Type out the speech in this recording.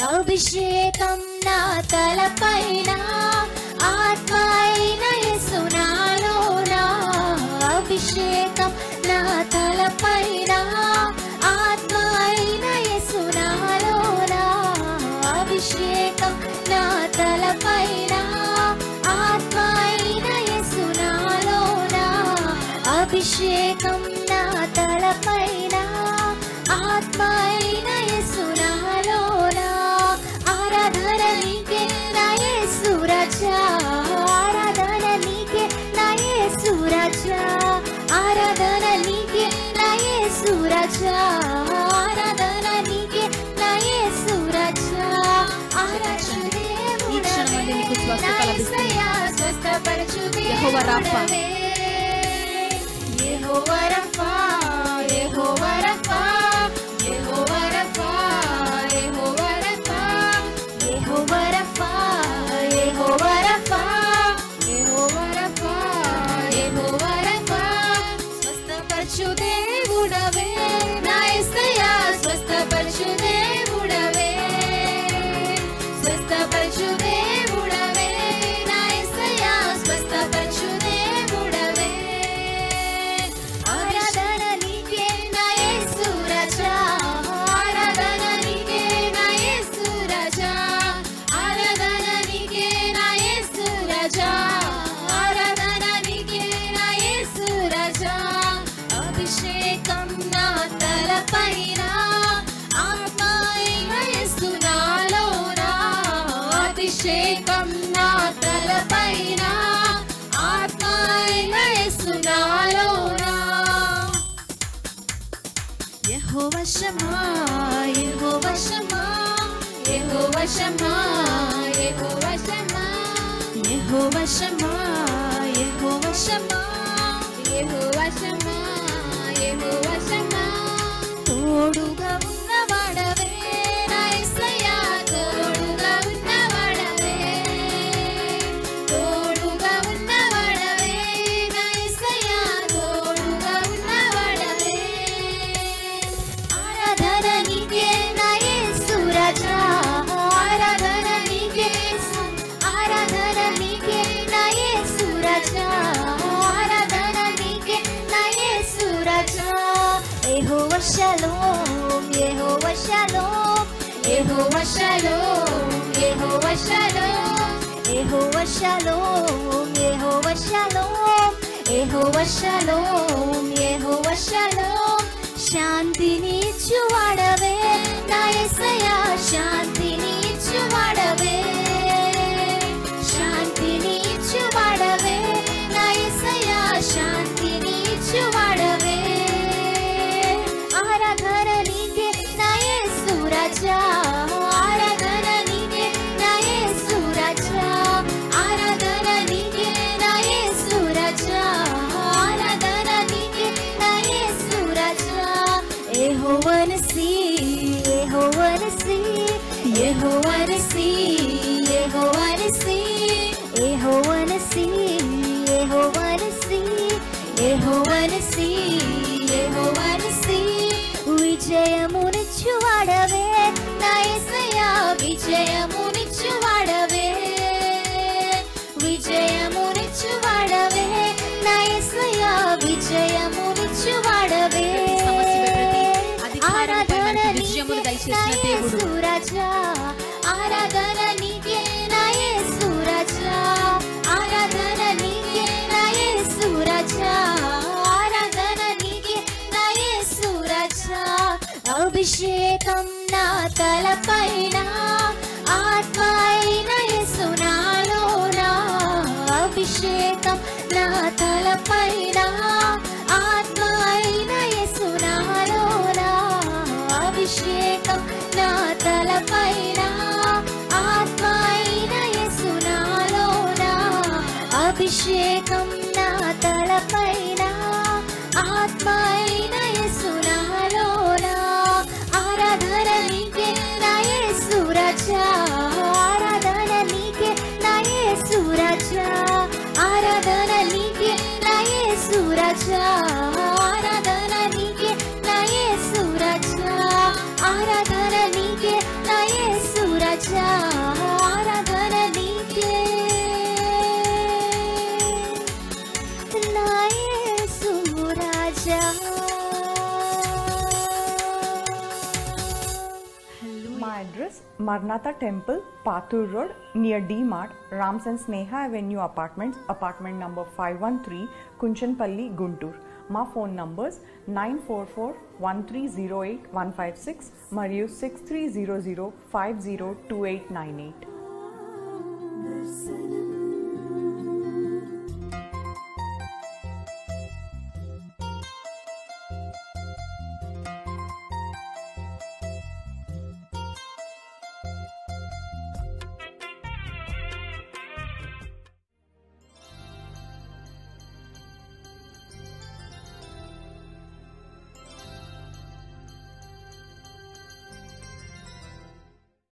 అభిషేకం నా తలపైన ఆత్మ అయిన యేసు నాలోన అభిషేకం నా తలపైన ఆత్మ అయిన యేసు నాలోన అభిషేకం నా తలపైన ఆత్మ అయిన యేసు నాలోన అభిషేకం నా తలపైన ఆత్మ అయిన యేసు నాలోన ఆరాధన నీకే నా యేసు రాజా ఆరాధన నీకే నా యేసు రాజా ఆరాధన నీకే నా యేసు రాజా ఆరాధన నీకే నా యేసు రాజా ఆరాధన నీకు స్వస్థత లభిస్తుంది. యెహోవా రాఫా యెహోవా రాఫా యెహోవా రాఫా యెహోవా రాఫా యెహోవా రాఫా యెహోవా రాఫా యెహోవా రాఫా యెహోవా రాఫా యెహోవా రాఫా స్వస్థపరచు దేవుడవే నా యేసయ్యా స్వస్థపరచు దేవుడవే స్వస్థపరచు దేవుడవే నా యేసయ్యా స్వస్థపరచు దేవుడవే ఆరాధన నీకే నా యేసు రాజా ఆరాధన నీకే నా యేసు రాజా ఆరాధన నీకే నా యేసు రాజా ఆరాధన నీకే నా యేసు రాజా అభిషేకం నా తలపైన ఆత్మ అయిన యేసు నాలోన అభిషేకం నా తలపైన ఆత్మ అయిన యేసు నాలోన యెహోవా షమ్మా యెహోవా షమ్మా యెహోవా షమ్మా యెహోవా షమ్మా యెహోవా షమ్మా యెహోవా షమ్మా యెహోవా షమ్మా యెహోవా షమ్మా తోడుగా ఉన్నవాడవే నా యేసయ్యా తోడుగా ఉన్నవాడవే తోడుగా ఉన్నవాడవే నా యేసయ్యా తోడుగా ఉన్నవాడవే ఆరాధన నీకే నా యేసు రాజా ఆరాధన నీకే ఆరాధన నీకే నా యేసు రాజా ఆరాధన నీకే నా యేసు రాజా యెహోవా షలోమ్ యెహోవా షలోమ్ యెహోవా షలోమ్ యెహోవా షలోమ్ యెహోవా షలోమ్ యెహోవా షలోమ్ యెహోవా షలోమ్ యెహోవా షలోమ్ శాంతిని ఇచ్చువాడవే నా యేసయ్యా శాంతిని ఇచ్చువాడవే శాంతిని ఇచ్చువాడవే నా యేసయ్యా శాంతిని ఇచ్చువాడవే ఆరాధన నీకే నా యేసు రాజా ఆరాధన నీకే నా యేసు రాజా ఆరాధన నీకే నా యేసు రాజా ఆరాధన నీకే నా యేసు రాజా యెహోవా నిస్సీ యెహోవా నిస్సీ యెహోవా నిస్సీ యెహోవా నిస్సీ యెహోవా నిస్సీ యెహోవా నిస్సీ యెహోవా నిస్సీ యెహోవా నిస్సీ విజయమునిచ్చువాడవే నా యేసయ్యా విజయమునిచ్చువాడవే విజయమునిచ్చువాడవే నా యేసయ్యా విజయమునిచ్చువాడవే ఆరాధన విజయమును నీకే దయచేసిన నా దేవుడు. యేసు రాజా ఆరాధన నీకే నా యేసు రాజా ఆరాధన నీకే నా యేసు రాజా ఆరాధన నీకే నా యేసు రాజా అభిషేకం నా తలపైన ఆత్మ అయిన యేసు నాలోన అభిషేకం నా తలపైన ఆత్మ అయిన యేసు నాలోన అభిషేకం నా తలపైన ఆత్మ అయిన యేసు నాలోన అభిషేకం నా తలపైన ఆత్మ అయిన యేసు నాలోన ఆరాధన నీకే నా యేసు రాజా ఆరాధన నీకే నా యేసు రాజా ఆరాధన నీకే నా యేసు రాజా ఆరాధన నీకే నా యేసు రాజా ఆరాధన నీకే నా యేసు రాజా ఆరాధన నీకే నా యేసు రాజా. My address Marnatha Temple, Pathur Road, near D-Mart, Rams and Sneha Avenue Apartments, apartment number 513, Kunchanpalli, Guntur. మా ఫోన్ నంబర్స్ 9441308156 మరియు 6300502898.